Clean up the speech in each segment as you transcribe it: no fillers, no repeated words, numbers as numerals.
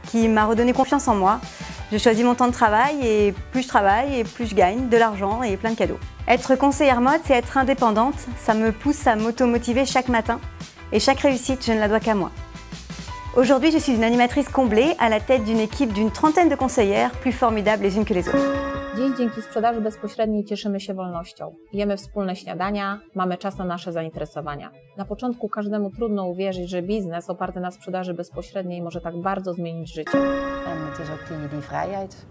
qui m'a redonné confiance en moi. Je choisis mon temps de travail et plus je travaille et plus je gagne de l'argent et plein de cadeaux. Être conseillère mode, c'est être indépendante. Ça me pousse à m'auto-motiver chaque matin et chaque réussite, je ne la dois qu'à moi. Aujourd'hui, je suis une animatrice comblée à la tête d'une équipe d'une trentaine de conseillères plus formidables les unes que les autres. Dziś dzięki sprzedaży bezpośredniej cieszymy się wolnością. Jemy wspólne śniadania, mamy czas na nasze zainteresowania. Na początku każdemu trudno uwierzyć, że biznes oparty na sprzedaży bezpośredniej może tak bardzo zmienić życie. En het is ook die vrijheid.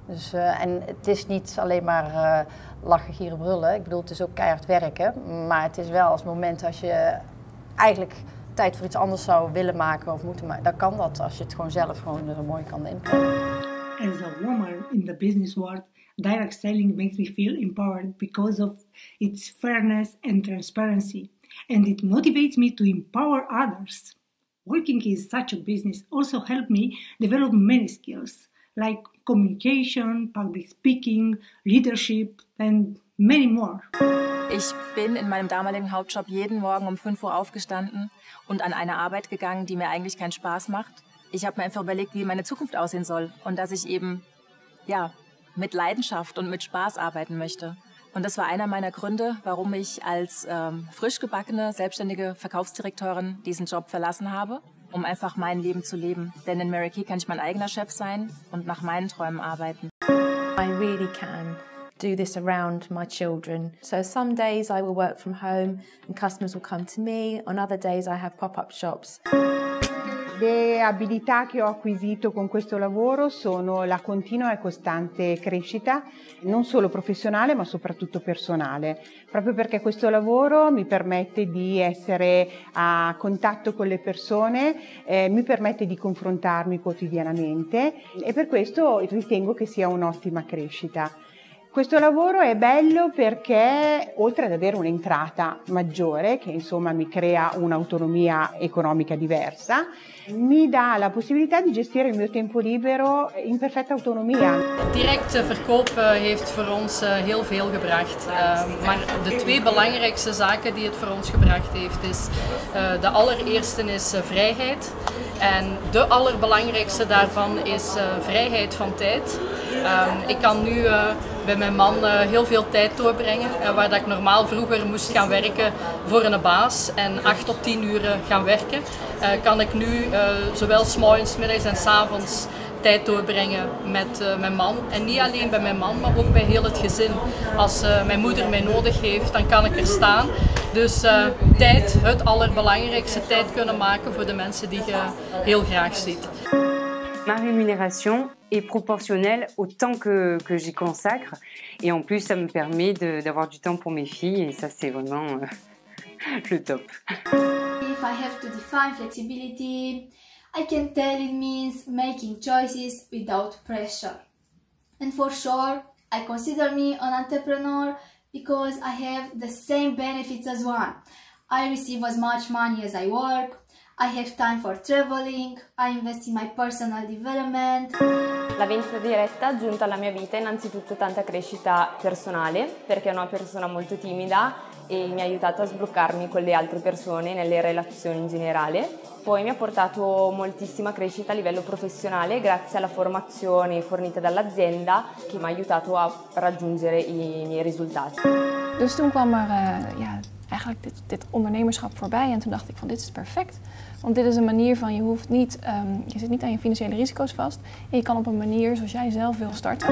Dus, en het is niet alleen maar lachen, gieren, brullen. Ik bedoel, het is ook keihard werken. Maar het is wel als moment als je eigenlijk tijd voor iets anders zou willen maken of moeten maken, dan kan dat als je het gewoon zelf mooi kan inplannen. As a woman in the business world, direct selling makes me feel empowered because of its fairness and transparency, and it motivates me to empower others. Working in such a business also helped me develop many skills, like communication, public speaking, leadership, and many more. Ich bin in meinem damaligen Hauptjob jeden Morgen um 5 Uhr aufgestanden und an eine Arbeit gegangen, die mir eigentlich keinen Spaß macht. Ich habe mir einfach überlegt, wie meine Zukunft aussehen soll und dass ich eben mit Leidenschaft und mit Spaß arbeiten möchte. Und das war einer meiner Gründe, warum ich als frisch gebackene, selbstständige Verkaufsdirektorin diesen Job verlassen habe, um einfach mein Leben zu leben. Denn in Mary Kay kann ich mein eigener Chef sein und nach meinen Träumen arbeiten. I really can do this around my children. So some days I will work from home and customers will come to me. On other days I have pop-up shops. Le abilità che ho acquisito con questo lavoro sono la continua e costante crescita, non solo professionale ma soprattutto personale, proprio perché questo lavoro mi permette di essere a contatto con le persone, mi permette di confrontarmi quotidianamente e per questo ritengo che sia un'ottima crescita. Questo lavoro è bello perché, oltre ad avere un'entrata maggiore, che insomma mi crea un'autonomia economica diversa, mi dà la possibilità di gestire il mio tempo libero in perfetta autonomia. Direct verkoop heeft voor ons heel veel gebracht. Maar de twee belangrijkste zaken die het voor ons gebracht heeft is, de allereerste is vrijheid. En de allerbelangrijkste daarvan is vrijheid van tijd. Ik kan nu bij mijn man heel veel tijd doorbrengen. Waar dat ik normaal vroeger moest gaan werken voor een baas en 8 tot 10 uur gaan werken, kan ik nu zowel 's morgens, 's middags en 's avonds tijd doorbrengen met mijn man. En niet alleen bij mijn man, maar ook bij heel het gezin. Als mijn moeder mij nodig heeft, dan kan ik er staan. Dus tijd, het allerbelangrijkste, tijd kunnen maken voor de mensen die je heel graag ziet. Ma rémunération est proportionnelle au temps que j'y consacre. Et en plus, ça me permet d'avoir du temps pour mes filles. Et ça, c'est vraiment le top. If I have to define flexibility, I can tell it means making choices without pressure. And for sure, I consider me an entrepreneur because I have the same benefits as one. I receive as much money as I work, I have time for traveling, I invest in my personal development. La vendita diretta ha aggiunto alla mia vita innanzitutto tanta crescita personale, perché sono una persona molto timida e mi ha aiutato a sbloccarmi con le altre persone nelle relazioni in generale. Poi mi ha portato moltissima crescita a livello professionale grazie alla formazione fornita dall'azienda che mi ha aiutato a raggiungere i miei risultati. Dus toen kwam er eigenlijk dit ondernemerschap voorbij en toen dacht ik van dit is perfect. Want dit is een manier van je zit niet aan je financiële risico's vast en je kan op een manier zoals jij zelf wil starten.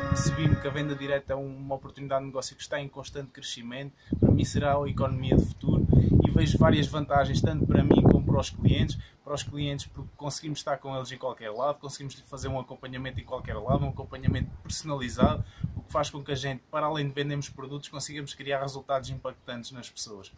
Percebi-me que a venda direta é uma oportunidade de negócio que está em constante crescimento. Para mim será a economia do futuro e vejo várias vantagens tanto para mim como para os clientes. Para os clientes porque conseguimos estar com eles em qualquer lado, conseguimos fazer um acompanhamento em qualquer lado, um acompanhamento personalizado, o que faz com que a gente, para além de vendermos produtos, consigamos criar resultados impactantes nas pessoas.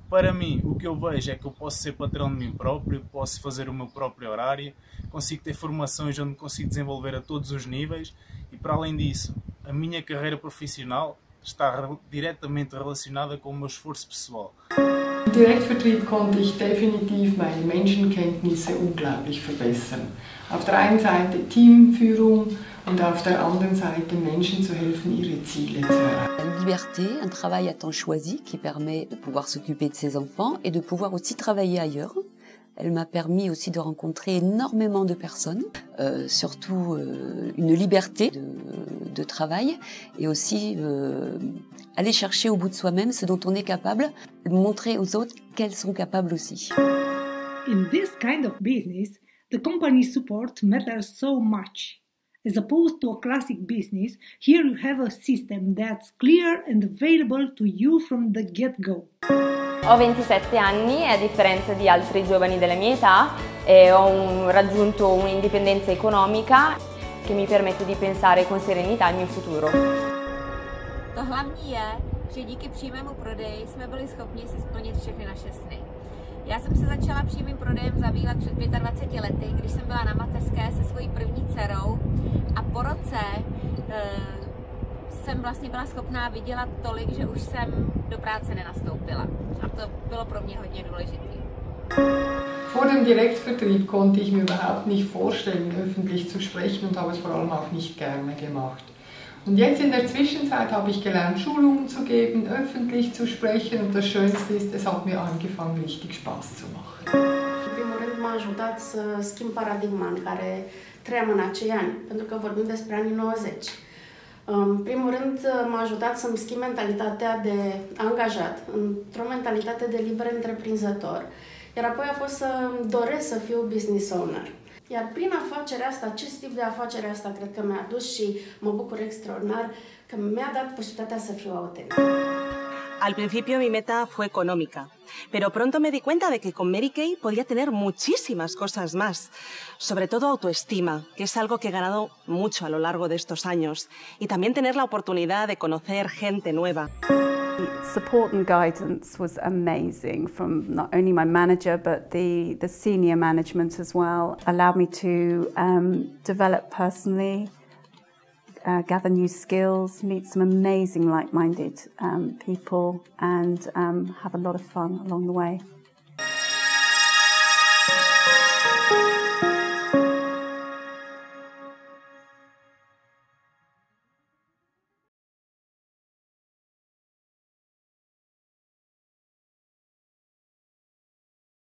Para mim, o que eu vejo é que eu posso ser patrão de mim próprio, posso fazer o meu próprio horário, consigo ter formações onde consigo desenvolver a todos os níveis e, para além disso, a minha carreira profissional está diretamente relacionada com o meu esforço pessoal. Im Direktvertrieb konnte ich definitiv meine Menschenkenntnisse unglaublich verbessern. Auf der einen Seite Teamführung und auf der anderen Seite Menschen zu helfen, ihre Ziele zu erreichen. La liberté, un travail à temps choisi qui permet de pouvoir s'occuper de ses enfants et de pouvoir aussi travailler ailleurs Elle m'a permis aussi de rencontrer énormément de personnes, surtout une liberté de travail et aussi aller chercher au bout de soi-même ce dont on est capable, montrer aux autres qu'elles sont capables aussi. In this kind of business, the company support matters so much. As opposed to a classic business, here you have a system that's clear and available to you from the get-go. Ho 27 anni e a differenza di altri giovani della mia età ho raggiunto un'indipendenza economica che mi permette di pensare con serenità al mio futuro. To hlavní je, že díky přímému prodeji jsme byli schopni si splnit všechny naše sny. Já jsem se začala přímým prodejem zabývat před 25 lety, když jsem byla na mateřské se svojí první dcerou a po roce jsem vlastně byla schopná vydělat tolik, že už jsem do práce nenastoupila. A to bylo pro mě hodně důležité. Vor dem Direktvertrieb konnte ich mir überhaupt nicht vorstellen, öffentlich zu sprechen und habe es vor allem auch nicht gerne gemacht. Und jetzt in der Zwischenzeit habe ich gelernt, Schulungen zu geben, öffentlich zu sprechen und das Schönste ist, es hat mir angefangen, richtig Spaß zu machen. În primul rând m-a ajutat să schimb paradigma în care trăiam în acei ani, pentru că vorbim despre anii 90. În primul rând m-a ajutat să-mi schimb mentalitatea de angajat într-o mentalitate de liber întreprinzător. Iar apoi a fost să doresc să fiu business owner. Iar prin afacerea asta, acest tip de afacere asta cred că mi-a adus și mă bucur extraordinar că mi-a dat posibilitatea să fiu autentic. Al principio mi meta fue económica, pero pronto me di cuenta de que con Mary Kay podía tener muchísimas cosas más, sobre todo autoestima, que es algo que he ganado mucho a lo largo de estos años, y también tener la oportunidad de conocer gente nueva. Support and guidance was amazing from not only my manager but the senior management as well. Allowed me to develop personally, gather new skills, meet some amazing like-minded people and have a lot of fun along the way.